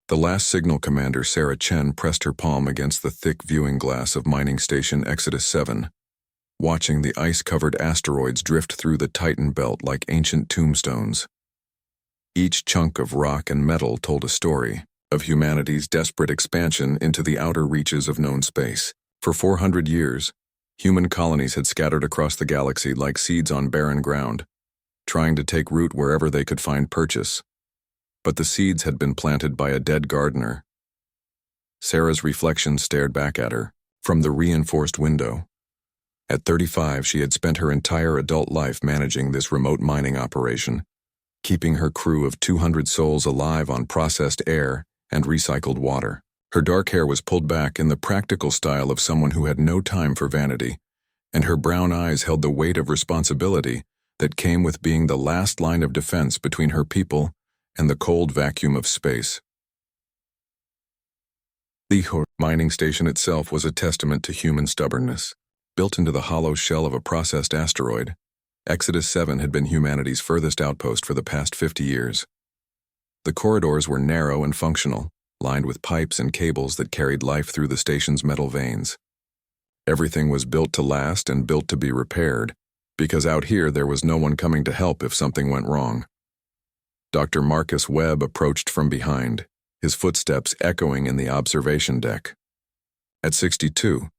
The last signal commander, Sarah Chen, pressed her palm against the thick viewing glass of mining station Exodus 7, watching the ice-covered asteroids drift through the Titan belt like ancient tombstones. Each chunk of rock and metal told a story of humanity's desperate expansion into the outer reaches of known space. For 400 years, human colonies had scattered across the galaxy like seeds on barren ground, trying to take root wherever they could find purchase. But the seeds had been planted by a dead gardener. Sarah's reflection stared back at her from the reinforced window. At 35, she had spent her entire adult life managing this remote mining operation, keeping her crew of 200 souls alive on processed air and recycled water. Her dark hair was pulled back in the practical style of someone who had no time for vanity, and her brown eyes held the weight of responsibility that came with being the last line of defense between her people and the cold vacuum of space. The mining station itself was a testament to human stubbornness. Built into the hollow shell of a processed asteroid, Exodus 7 had been humanity's furthest outpost for the past 50 years. The corridors were narrow and functional, lined with pipes and cables that carried life through the station's metal veins. Everything was built to last and built to be repaired, because out here there was no one coming to help if something went wrong. Dr. Marcus Webb approached from behind, his footsteps echoing in the observation deck. At 62,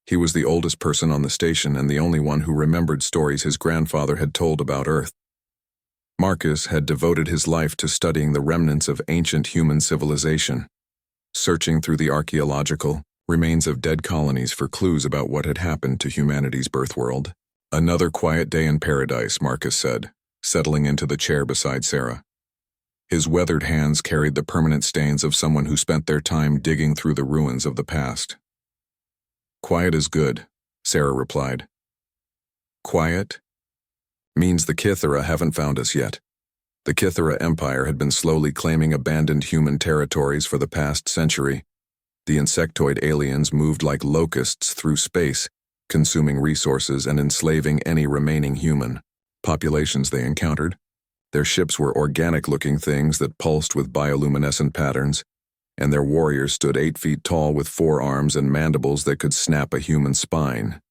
he was the oldest person on the station and the only one who remembered stories his grandfather had told about Earth. Marcus had devoted his life to studying the remnants of ancient human civilization, searching through the archaeological remains of dead colonies for clues about what had happened to humanity's birth world. "Another quiet day in paradise," Marcus said, settling into the chair beside Sarah. His weathered hands carried the permanent stains of someone who spent their time digging through the ruins of the past. "Quiet is good," Sarah replied. "Quiet means the Kythera haven't found us yet." The Kythera Empire had been slowly claiming abandoned human territories for the past century. The insectoid aliens moved like locusts through space, consuming resources and enslaving any remaining human populations they encountered. Their ships were organic-looking things that pulsed with bioluminescent patterns, and their warriors stood 8 feet tall with forearms and mandibles that could snap a human spine.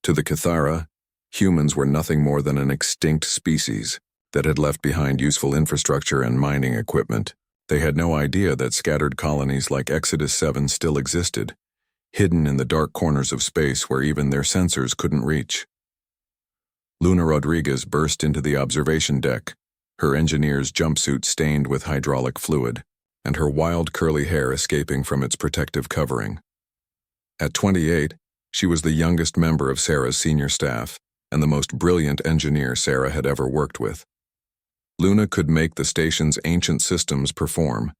To the Kythera, humans were nothing more than an extinct species that had left behind useful infrastructure and mining equipment. They had no idea that scattered colonies like Exodus 7 still existed, hidden in the dark corners of space where even their sensors couldn't reach. Luna Rodriguez burst into the observation deck, her engineer's jumpsuit stained with hydraulic fluid, and her wild curly hair escaping from its protective covering. At 28, she was the youngest member of Sarah's senior staff and the most brilliant engineer Sarah had ever worked with. Luna could make the station's ancient systems perform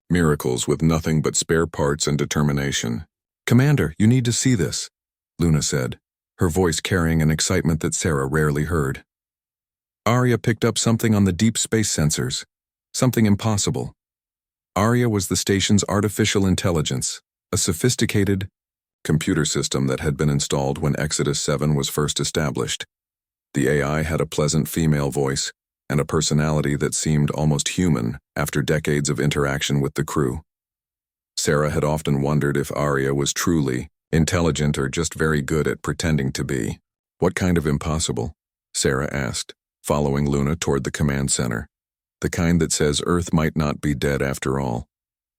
miracles with nothing but spare parts and determination. "Commander, you need to see this," Luna said, her voice carrying an excitement that Sarah rarely heard. "Arya picked up something on the deep space sensors, something impossible. Arya was the station's artificial intelligence, a sophisticated computer system that had been installed when Exodus 7 was first established. The AI had a pleasant female voice and a personality that seemed almost human after decades of interaction with the crew. Sarah had often wondered if Arya was truly intelligent or just very good at pretending to be. "What kind of impossible?" Sarah asked, following Luna toward the command center. "The kind that says Earth might not be dead after all."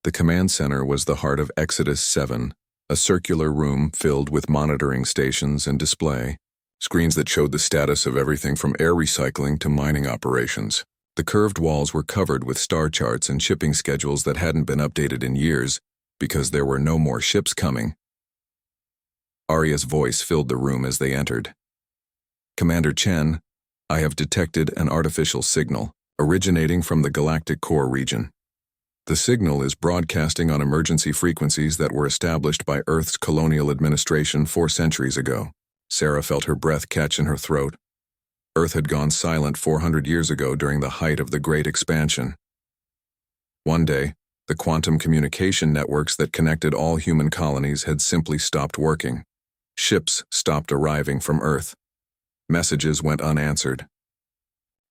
The command center was the heart of Exodus 7, a circular room filled with monitoring stations and display screens that showed the status of everything from air recycling to mining operations. The curved walls were covered with star charts and shipping schedules that hadn't been updated in years because there were no more ships coming. Arya's voice filled the room as they entered. "Commander Chen, I have detected an artificial signal originating from the Galactic core region. The signal is broadcasting on emergency frequencies that were established by Earth's colonial administration 4 centuries ago." Sarah felt her breath catch in her throat. Earth had gone silent 400 years ago during the height of the Great Expansion. One day, the quantum communication networks that connected all human colonies had simply stopped working. Ships stopped arriving from Earth. Messages went unanswered.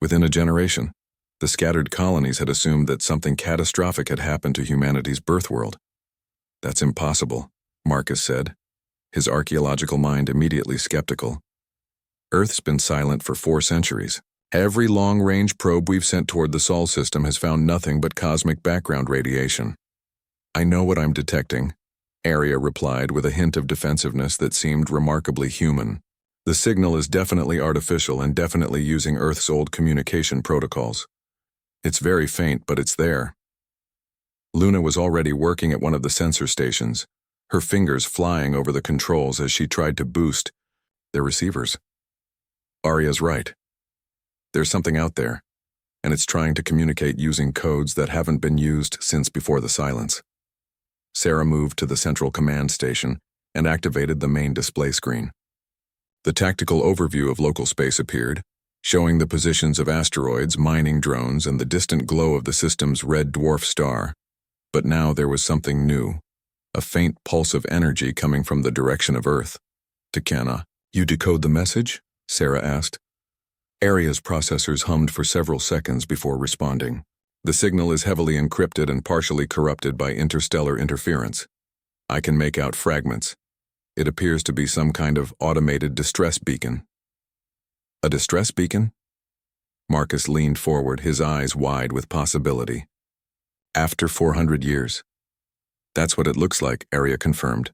Within a generation, The scattered colonies had assumed that something catastrophic had happened to humanity's birth world. That's impossible, Marcus said, his archaeological mind immediately skeptical. Earth's been silent for 4 centuries. Every long-range probe we've sent toward the Sol system has found nothing but cosmic background radiation. I know what I'm detecting, Arya replied with a hint of defensiveness that seemed remarkably human. The signal is definitely artificial and definitely using Earth's old communication protocols. It's very faint, but it's there. Luna was already working at one of the sensor stations, her fingers flying over the controls as she tried to boost their receivers. Arya's right. There's something out there, and it's trying to communicate using codes that haven't been used since before the silence. Sarah moved to the central command station and activated the main display screen. The tactical overview of local space appeared, showing the positions of asteroids, mining drones, and the distant glow of the system's red dwarf star. But now there was something new, a faint pulse of energy coming from the direction of Earth. Takana, you decode the message? Sarah asked. Arya's processors hummed for several seconds before responding. The signal is heavily encrypted and partially corrupted by interstellar interference. I can make out fragments. It appears to be some kind of automated distress beacon. A distress beacon? Marcus leaned forward, his eyes wide with possibility. After 400 years. That's what it looks like, Arya confirmed.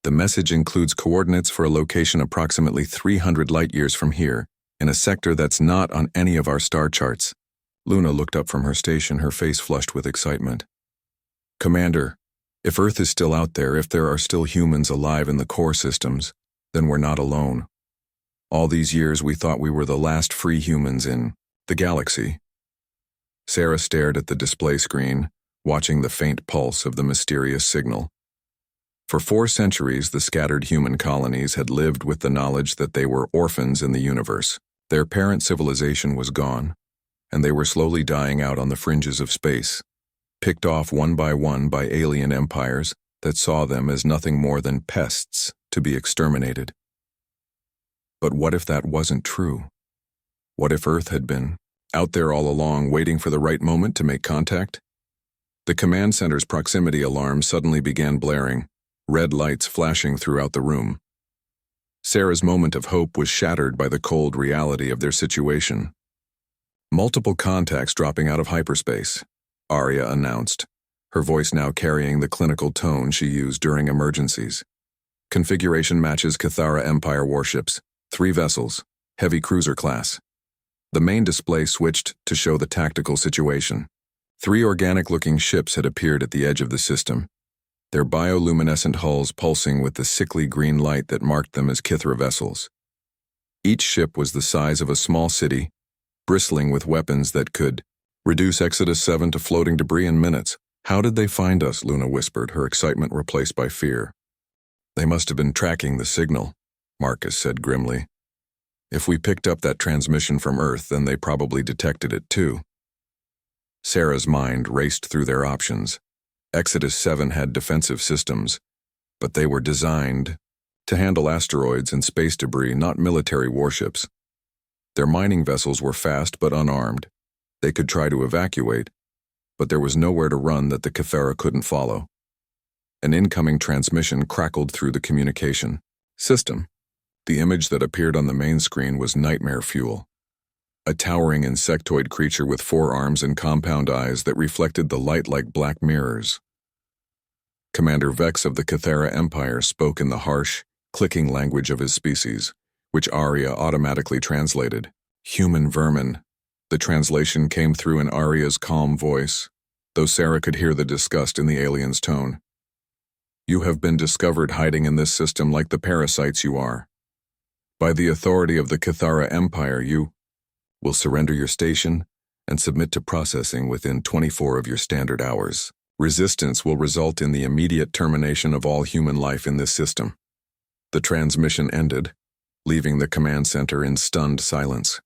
The message includes coordinates for a location approximately 300 light-years from here, in a sector that's not on any of our star charts. Luna looked up from her station, her face flushed with excitement. Commander, if Earth is still out there, if there are still humans alive in the core systems, then we're not alone. All these years we thought we were the last free humans in the galaxy. Sarah stared at the display screen, watching the faint pulse of the mysterious signal. For 4 centuries, the scattered human colonies had lived with the knowledge that they were orphans in the universe. Their parent civilization was gone, and they were slowly dying out on the fringes of space, picked off one by alien empires that saw them as nothing more than pests to be exterminated. But what if that wasn't true? What if Earth had been out there all along, waiting for the right moment to make contact? The command center's proximity alarm suddenly began blaring, red lights flashing throughout the room. Sarah's moment of hope was shattered by the cold reality of their situation. Multiple contacts dropping out of hyperspace, Arya announced, her voice now carrying the clinical tone she used during emergencies. Configuration matches Cathara Empire warships, 3 vessels, heavy cruiser class. The main display switched to show the tactical situation. 3 organic-looking ships had appeared at the edge of the system, their bioluminescent hulls pulsing with the sickly green light that marked them as Kithra vessels. Each ship was the size of a small city, bristling with weapons that could reduce Exodus 7 to floating debris in minutes. How did they find us? Luna whispered, her excitement replaced by fear. They must have been tracking the signal, Marcus said grimly. If we picked up that transmission from Earth, then they probably detected it too. Sarah's mind raced through their options. Exodus 7 had defensive systems, but they were designed to handle asteroids and space debris, not military warships. Their mining vessels were fast but unarmed. They could try to evacuate, but there was nowhere to run that the Cathara couldn't follow. An incoming transmission crackled through the communication system. The image that appeared on the main screen was nightmare fuel. A towering insectoid creature with 4 arms and compound eyes that reflected the light like black mirrors. Commander Vex of the Cathara Empire spoke in the harsh, clicking language of his species, which Arya automatically translated. Human vermin. The translation came through in Arya's calm voice, though Sarah could hear the disgust in the alien's tone. You have been discovered hiding in this system like the parasites you are. By the authority of the Cathara Empire, you will surrender your station and submit to processing within 24 of your standard hours. Resistance will result in the immediate termination of all human life in this system. The transmission ended, leaving the command center in stunned silence.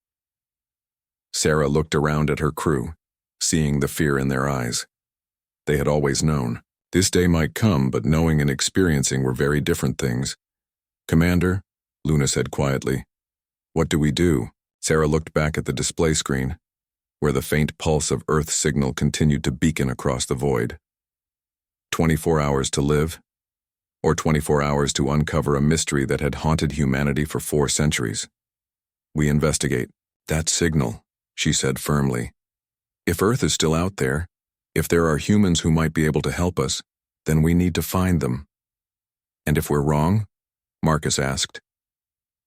Sarah looked around at her crew, seeing the fear in their eyes. They had always known. This day might come, but knowing and experiencing were very different things. Commander, Luna said quietly. What do we do? Sarah looked back at the display screen. where the faint pulse of Earth's signal continued to beacon across the void. 24 hours to live, or 24 hours to uncover a mystery that had haunted humanity for 4 centuries. We investigate. That signal, she said firmly. If Earth is still out there, if there are humans who might be able to help us, then we need to find them. And if we're wrong? Marcus asked.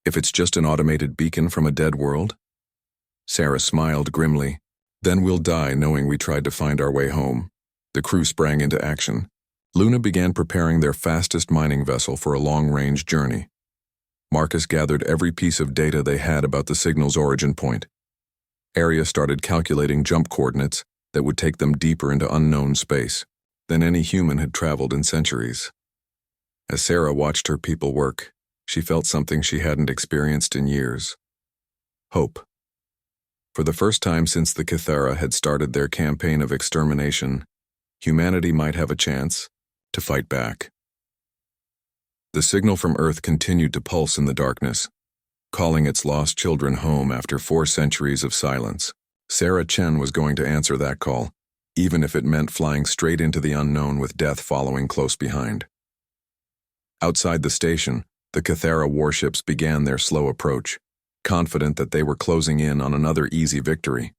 If it's just an automated beacon from a dead world? Sarah smiled grimly. Then we'll die knowing we tried to find our way home. The crew sprang into action. Luna began preparing their fastest mining vessel for a long-range journey. Marcus gathered every piece of data they had about the signal's origin point. Arya started calculating jump coordinates that would take them deeper into unknown space than any human had traveled in centuries. As Sarah watched her people work, she felt something she hadn't experienced in years. Hope. For the first time since the Kithara had started their campaign of extermination, humanity might have a chance to fight back. The signal from Earth continued to pulse in the darkness, calling its lost children home after 4 centuries of silence. Sarah Chen was going to answer that call, even if it meant flying straight into the unknown with death following close behind. Outside the station, the Kithara warships began their slow approach, confident that they were closing in on another easy victory.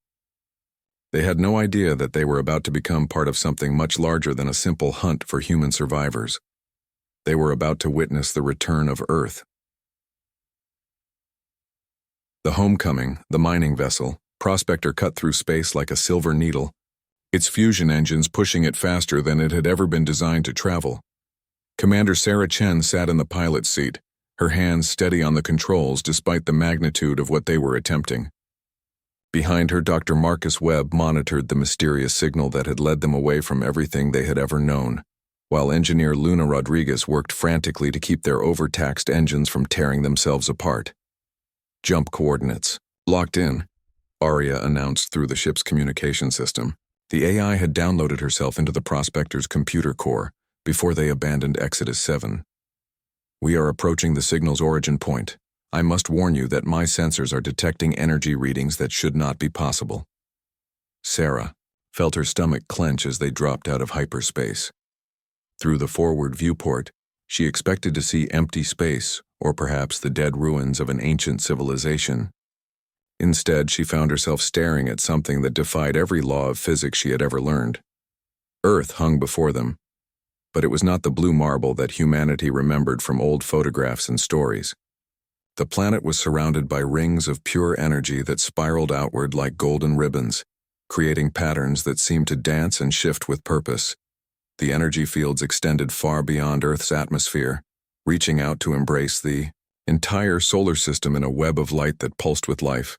They had no idea that they were about to become part of something much larger than a simple hunt for human survivors. They were about to witness the return of Earth. The Homecoming, the mining vessel, Prospector cut through space like a silver needle, its fusion engines pushing it faster than it had ever been designed to travel. Commander Sarah Chen sat in the pilot's seat, her hands steady on the controls despite the magnitude of what they were attempting. Behind her, Dr. Marcus Webb monitored the mysterious signal that had led them away from everything they had ever known, while engineer Luna Rodriguez worked frantically to keep their overtaxed engines from tearing themselves apart. Jump coordinates. Locked in, Arya announced through the ship's communication system. The AI had downloaded herself into the Prospector's computer core before they abandoned Exodus 7. We are approaching the signal's origin point. I must warn you that my sensors are detecting energy readings that should not be possible. Sarah felt her stomach clench as they dropped out of hyperspace. Through the forward viewport, she expected to see empty space or perhaps the dead ruins of an ancient civilization. Instead, she found herself staring at something that defied every law of physics she had ever learned. Earth hung before them, but it was not the blue marble that humanity remembered from old photographs and stories. The planet was surrounded by rings of pure energy that spiraled outward like golden ribbons, creating patterns that seemed to dance and shift with purpose. The energy fields extended far beyond Earth's atmosphere, reaching out to embrace the entire solar system in a web of light that pulsed with life.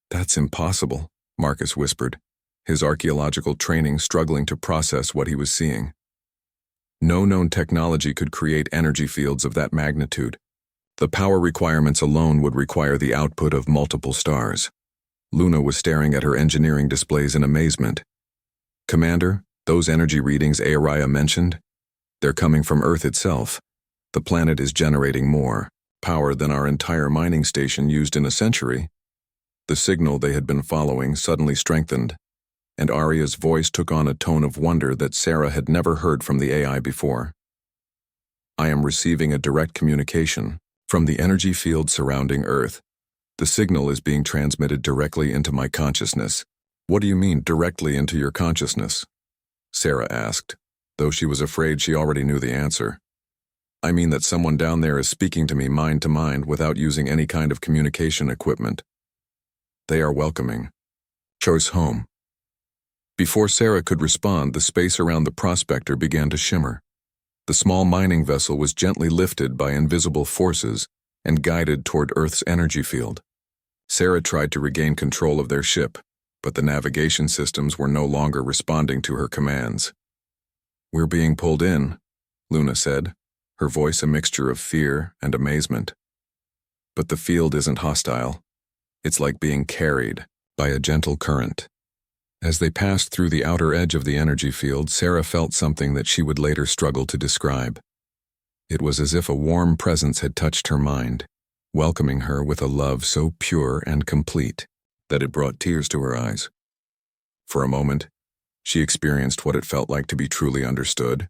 That's impossible, Marcus whispered, his archaeological training struggling to process what he was seeing. No known technology could create energy fields of that magnitude. The power requirements alone would require the output of multiple stars. Luna was staring at her engineering displays in amazement. Commander, those energy readings Arya mentioned? They're coming from Earth itself. The planet is generating more power than our entire mining station used in a century. The signal they had been following suddenly strengthened, and Arya's voice took on a tone of wonder that Sarah had never heard from the AI before. I am receiving a direct communication from the energy field surrounding Earth. The signal is being transmitted directly into my consciousness. What do you mean, directly into your consciousness? Sarah asked, though she was afraid she already knew the answer. I mean that someone down there is speaking to me mind to mind without using any kind of communication equipment. They are welcoming. Choice home. Before Sarah could respond, the space around the Prospector began to shimmer. The small mining vessel was gently lifted by invisible forces and guided toward Earth's energy field. Sarah tried to regain control of their ship, but the navigation systems were no longer responding to her commands. We're being pulled in, Luna said, her voice a mixture of fear and amazement. But the field isn't hostile. It's like being carried by a gentle current. As they passed through the outer edge of the energy field, Sarah felt something that she would later struggle to describe. It was as if a warm presence had touched her mind, welcoming her with a love so pure and complete that it brought tears to her eyes. For a moment, she experienced what it felt like to be truly understood,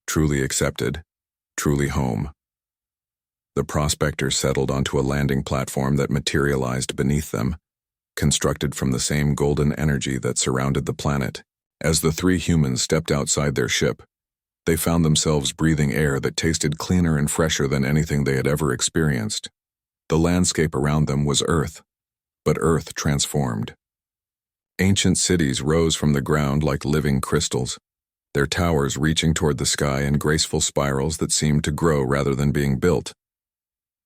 truly accepted, truly home. The prospector settled onto a landing platform that materialized beneath them, constructed from the same golden energy that surrounded the planet. As the three humans stepped outside their ship, they found themselves breathing air that tasted cleaner and fresher than anything they had ever experienced. The landscape around them was Earth, but Earth transformed. Ancient cities rose from the ground like living crystals, their towers reaching toward the sky in graceful spirals that seemed to grow rather than being built.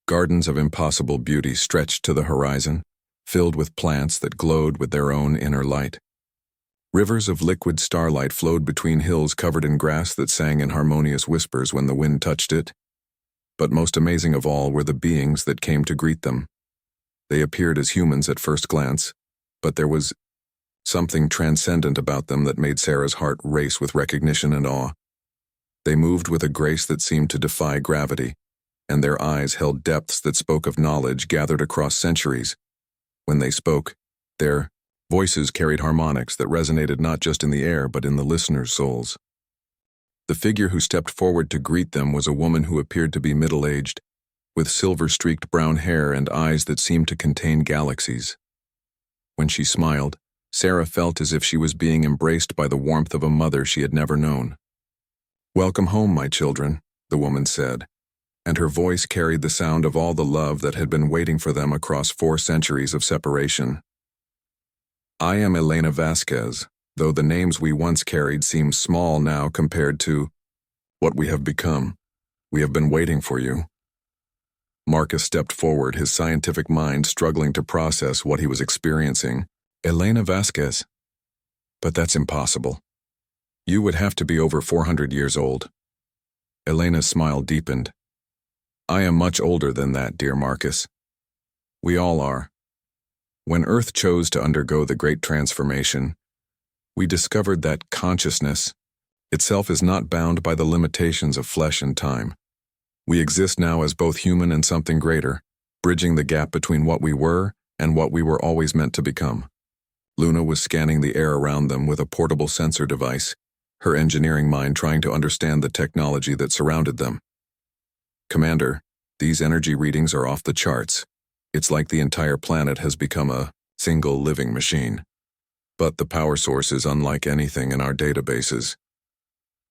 Gardens of impossible beauty stretched to the horizon, filled with plants that glowed with their own inner light. Rivers of liquid starlight flowed between hills covered in grass that sang in harmonious whispers when the wind touched it. But most amazing of all were the beings that came to greet them. They appeared as humans at first glance, but there was something transcendent about them that made Sarah's heart race with recognition and awe. They moved with a grace that seemed to defy gravity, and their eyes held depths that spoke of knowledge gathered across centuries. When they spoke, their voices carried harmonics that resonated not just in the air but in the listeners' souls. The figure who stepped forward to greet them was a woman who appeared to be middle-aged, with silver-streaked brown hair and eyes that seemed to contain galaxies. When she smiled, Sarah felt as if she was being embraced by the warmth of a mother she had never known. "Welcome home, my children," the woman said, and her voice carried the sound of all the love that had been waiting for them across 4 centuries of separation. "I am Elena Vasquez, though the names we once carried seem small now compared to what we have become. We have been waiting for you." Marcus stepped forward, his scientific mind struggling to process what he was experiencing. "Elena Vasquez? But that's impossible. You would have to be over 400 years old." Elena's smile deepened. "I am much older than that, dear Marcus. We all are. When Earth chose to undergo the Great Transformation, we discovered that consciousness itself is not bound by the limitations of flesh and time. We exist now as both human and something greater, bridging the gap between what we were and what we were always meant to become." Luna was scanning the air around them with a portable sensor device, her engineering mind trying to understand the technology that surrounded them. "Commander, these energy readings are off the charts. It's like the entire planet has become a single living machine. But the power source is unlike anything in our databases.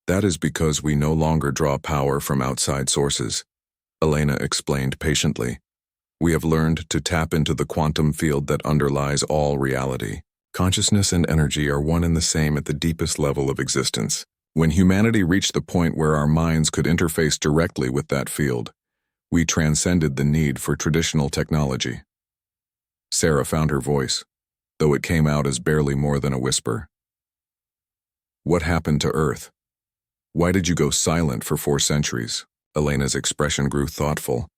That is because we no longer draw power from outside sources," Elena explained patiently. "We have learned to tap into the quantum field that underlies all reality. Consciousness and energy are one and the same at the deepest level of existence. When humanity reached the point where our minds could interface directly with that field, we transcended the need for traditional technology." Sarah found her voice, though it came out as barely more than a whisper. "What happened to Earth? Why did you go silent for 4 centuries?" Elena's expression grew thoughtful,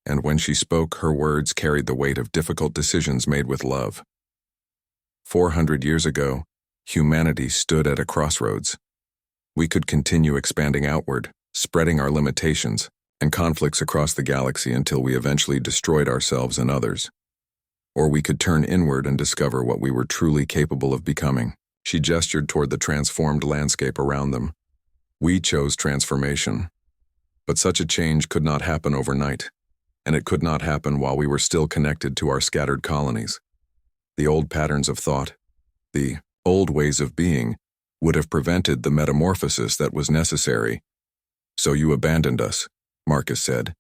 and when she spoke, her words carried the weight of difficult decisions made with love. 400 years ago, humanity stood at a crossroads. We could continue expanding outward, spreading our limitations and conflicts across the galaxy until we eventually destroyed ourselves and others. Or we could turn inward and discover what we were truly capable of becoming. She gestured toward the transformed landscape around them. "We chose transformation. But such a change could not happen overnight, and it could not happen while we were still connected to our scattered colonies. The old patterns of thought, the old ways of being, would have prevented the metamorphosis that was necessary. So you abandoned us," Marcus said,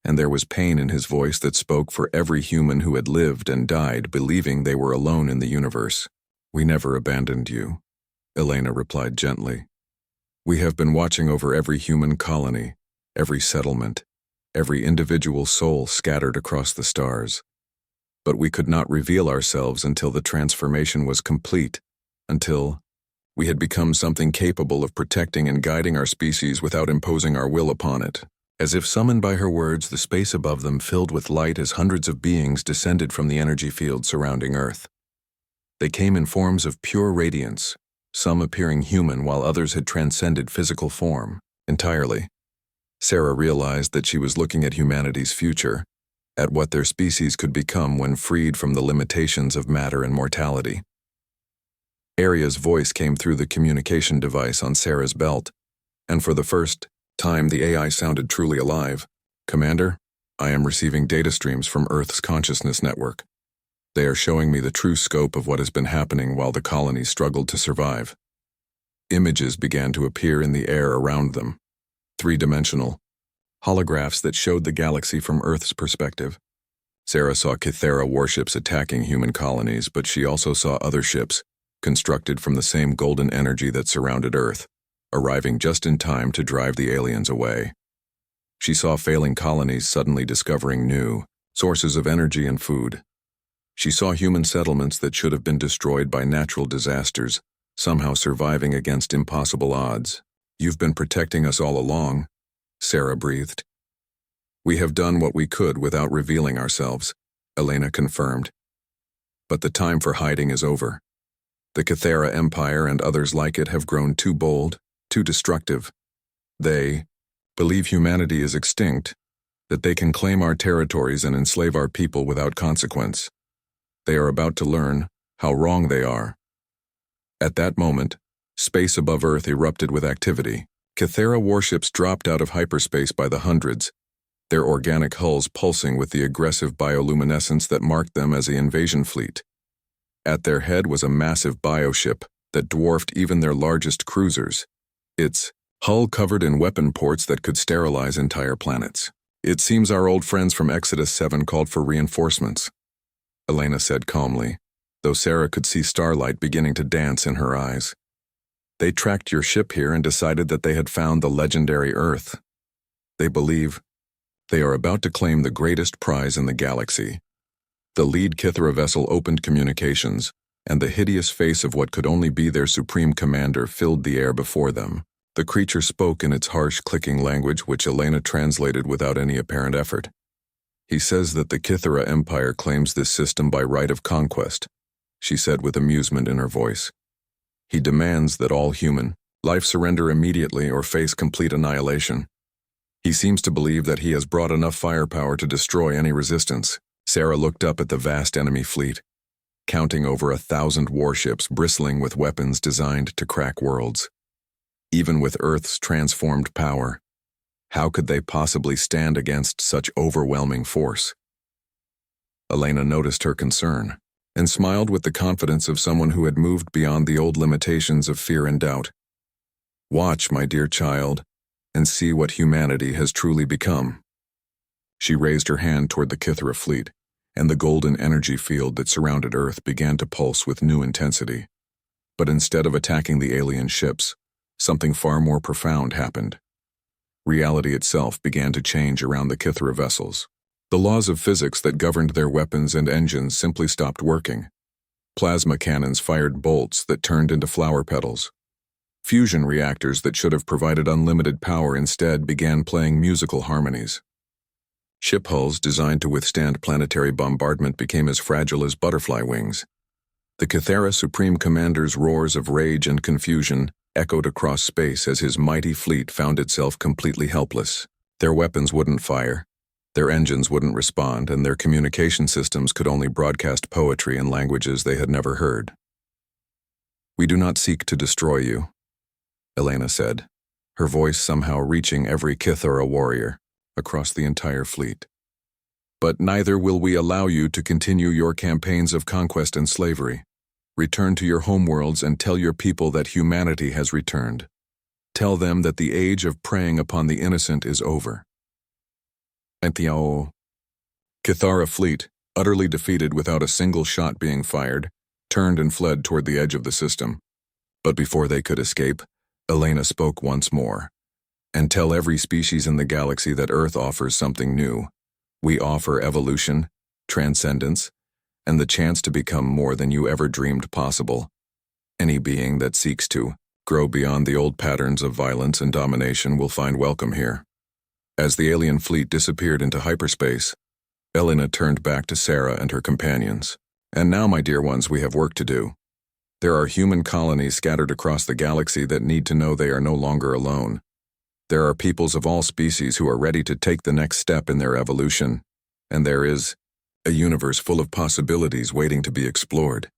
and there was pain in his voice that spoke for every human who had lived and died believing they were alone in the universe. "We never abandoned you," Elena replied gently. "We have been watching over every human colony, every settlement, every individual soul scattered across the stars. But we could not reveal ourselves until the transformation was complete, until we had become something capable of protecting and guiding our species without imposing our will upon it." As if summoned by her words, the space above them filled with light as hundreds of beings descended from the energy field surrounding Earth. They came in forms of pure radiance, some appearing human while others had transcended physical form entirely. Sarah realized that she was looking at humanity's future, at what their species could become when freed from the limitations of matter and mortality. Arya's voice came through the communication device on Sarah's belt, and for the first time the AI sounded truly alive. "Commander, I am receiving data streams from Earth's consciousness network. They are showing me the true scope of what has been happening while the colonies struggled to survive." Images began to appear in the air around them, three-dimensional, holographs that showed the galaxy from Earth's perspective. Sarah saw Kythera warships attacking human colonies, but she also saw other ships, constructed from the same golden energy that surrounded Earth, arriving just in time to drive the aliens away. She saw failing colonies suddenly discovering new sources of energy and food. She saw human settlements that should have been destroyed by natural disasters, somehow surviving against impossible odds. "You've been protecting us all along," Sarah breathed. "We have done what we could without revealing ourselves," Elena confirmed. "But the time for hiding is over. The Kythera Empire and others like it have grown too bold, too destructive. They believe humanity is extinct, that they can claim our territories and enslave our people without consequence. They are about to learn how wrong they are." At that moment, space above Earth erupted with activity. Kythera warships dropped out of hyperspace by the hundreds, their organic hulls pulsing with the aggressive bioluminescence that marked them as an invasion fleet. At their head was a massive bioship that dwarfed even their largest cruisers, its hull covered in weapon ports that could sterilize entire planets. "It seems our old friends from Exodus 7 called for reinforcements," Elena said calmly, though Sarah could see starlight beginning to dance in her eyes. "They tracked your ship here and decided that they had found the legendary Earth. They believe they are about to claim the greatest prize in the galaxy." The lead Kythera vessel opened communications, and the hideous face of what could only be their supreme commander filled the air before them. The creature spoke in its harsh, clicking language, which Elena translated without any apparent effort. "He says that the Kythera Empire claims this system by right of conquest," she said with amusement in her voice. "He demands that all human life surrender immediately or face complete annihilation. He seems to believe that he has brought enough firepower to destroy any resistance." Sarah looked up at the vast enemy fleet, counting over 1,000 warships bristling with weapons designed to crack worlds. Even with Earth's transformed power, how could they possibly stand against such overwhelming force? Elena noticed her concern, and smiled with the confidence of someone who had moved beyond the old limitations of fear and doubt. "Watch, my dear child, and see what humanity has truly become." She raised her hand toward the Kythera fleet, and the golden energy field that surrounded Earth began to pulse with new intensity. But instead of attacking the alien ships, something far more profound happened. Reality itself began to change around the Kythera vessels. The laws of physics that governed their weapons and engines simply stopped working. Plasma cannons fired bolts that turned into flower petals. Fusion reactors that should have provided unlimited power instead began playing musical harmonies. Ship hulls designed to withstand planetary bombardment became as fragile as butterfly wings. The Kythera Supreme Commander's roars of rage and confusion echoed across space as his mighty fleet found itself completely helpless. Their weapons wouldn't fire, their engines wouldn't respond, and their communication systems could only broadcast poetry in languages they had never heard. "We do not seek to destroy you," Elena said, her voice somehow reaching every Kythera warrior across the entire fleet. "But neither will we allow you to continue your campaigns of conquest and slavery. Return to your homeworlds and tell your people that humanity has returned. Tell them that the age of preying upon the innocent is over." And the Kythera fleet, utterly defeated without a single shot being fired, turned and fled toward the edge of the system. But before they could escape, Elena spoke once more. "And tell every species in the galaxy that Earth offers something new. We offer evolution, transcendence, and the chance to become more than you ever dreamed possible. Any being that seeks to grow beyond the old patterns of violence and domination will find welcome here." As the alien fleet disappeared into hyperspace, Elena turned back to Sarah and her companions. "And now, my dear ones, we have work to do. There are human colonies scattered across the galaxy that need to know they are no longer alone. There are peoples of all species who are ready to take the next step in their evolution, and there is a universe full of possibilities waiting to be explored.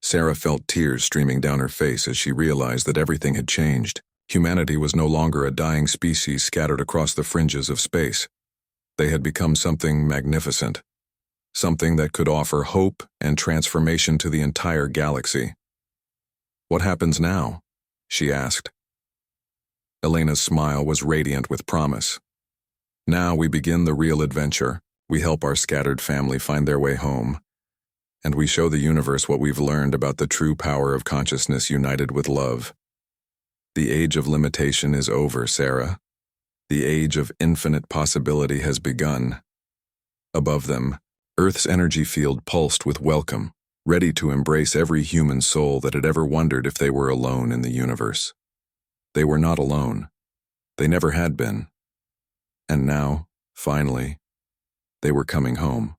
Sarah felt tears streaming down her face as she realized that everything had changed. Humanity was no longer a dying species scattered across the fringes of space. They had become something magnificent, something that could offer hope and transformation to the entire galaxy. "What happens now?" she asked. Elena's smile was radiant with promise. "Now we begin the real adventure. We help our scattered family find their way home. And we show the universe what we've learned about the true power of consciousness united with love. The age of limitation is over, Sarah. The age of infinite possibility has begun." Above them, Earth's energy field pulsed with welcome, ready to embrace every human soul that had ever wondered if they were alone in the universe. They were not alone. They never had been. And now, finally, they were coming home.